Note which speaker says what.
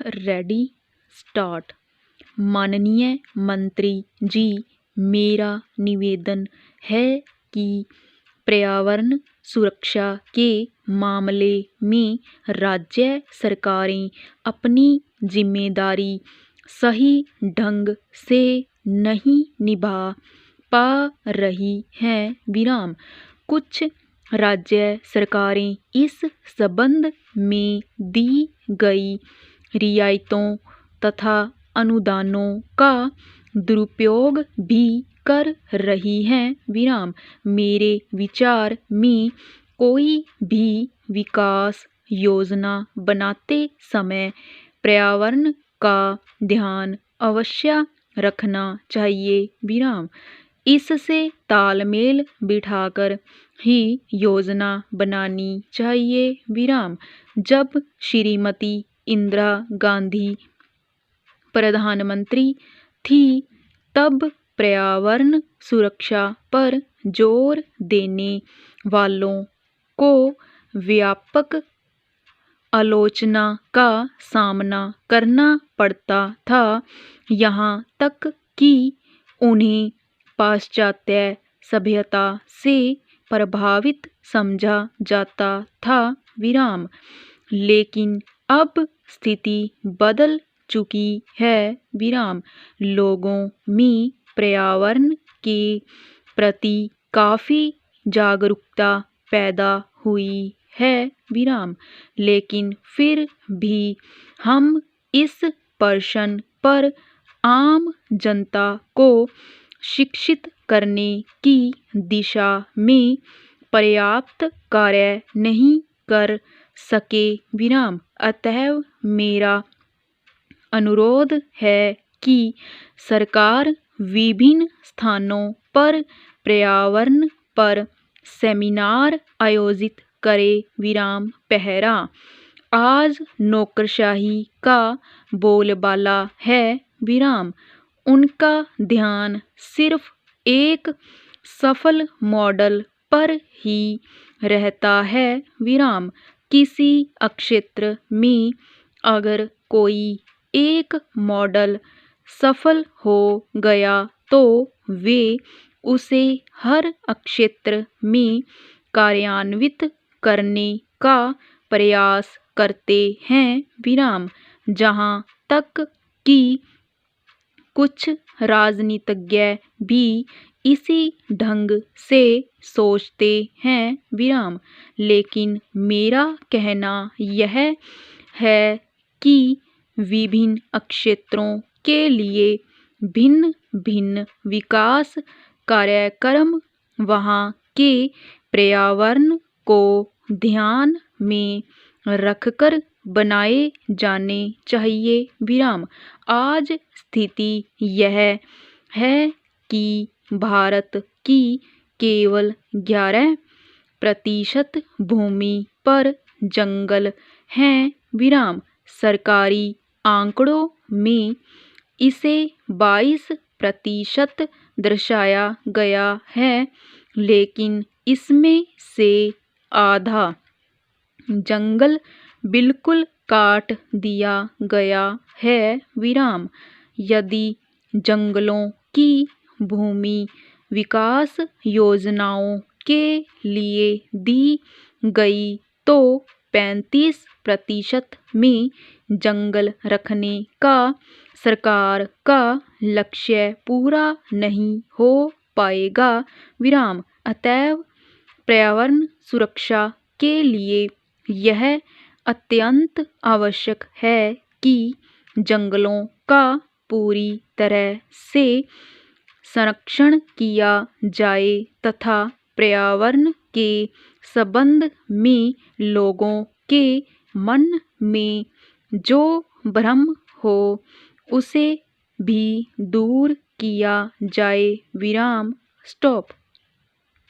Speaker 1: Ready start. माननीय मंत्री जी, मेरा निवेदन है कि पर्यावरण सुरक्षा के मामले में राज्य सरकारें अपनी जिम्मेदारी सही ढंग से नहीं निभा पा रही हैं। कुछ राज्य सरकारें इस संबंध में दी गई रियायतों तथा अनुदानों का दुरुपयोग भी कर रही हैं। मेरे विचार में कोई भी विकास योजना बनाते समय पर्यावरण का ध्यान अवश्य रखना चाहिए। इससे तालमेल बिठाकर ही योजना बनानी चाहिए। जब श्रीमती इंदिरा गांधी प्रधानमंत्री थी तब पर्यावरण सुरक्षा पर जोर देने वालों को व्यापक आलोचना का सामना करना पड़ता था, यहाँ तक कि उन्हें पाश्चात्य सभ्यता से प्रभावित समझा जाता था। लेकिन अब स्थिति बदल चुकी है। लोगों में पर्यावरण के प्रति काफ़ी जागरूकता पैदा हुई है। लेकिन फिर भी हम इस प्रश्न पर आम जनता को शिक्षित करने की दिशा में पर्याप्त कार्य नहीं कर सके। अतः मेरा अनुरोध है कि सरकार विभिन्न स्थानों पर पर्यावरण पर सेमिनार आयोजित करे। पहला, आज नौकरशाही का बोलबाला है। उनका ध्यान सिर्फ एक सफल मॉडल पर ही रहता है। किसी क्षेत्र में अगर कोई एक मॉडल सफल हो गया तो वे उसे हर क्षेत्र में कार्यान्वित करने का प्रयास करते हैं। जहाँ तक कि कुछ राजनीतिज्ञ भी इसी ढंग से सोचते हैं। लेकिन मेरा कहना यह है कि विभिन्न क्षेत्रों के लिए भिन्न भिन्न विकास कार्यक्रम वहाँ के पर्यावरण को ध्यान में रखकर बनाए जाने चाहिए। आज स्थिति यह है कि भारत की केवल 11% भूमि पर जंगल हैं। सरकारी आंकड़ों में इसे 22% दर्शाया गया है, लेकिन इसमें से आधा जंगल बिल्कुल काट दिया गया है। यदि जंगलों की भूमि विकास योजनाओं के लिए दी गई तो 35% में जंगल रखने का सरकार का लक्ष्य पूरा नहीं हो पाएगा। अतः पर्यावरण सुरक्षा के लिए यह अत्यंत आवश्यक है कि जंगलों का पूरी तरह से संरक्षण किया जाए तथा पर्यावरण के संबंध में लोगों के मन में जो भ्रम हो उसे भी दूर किया जाए। स्टॉप।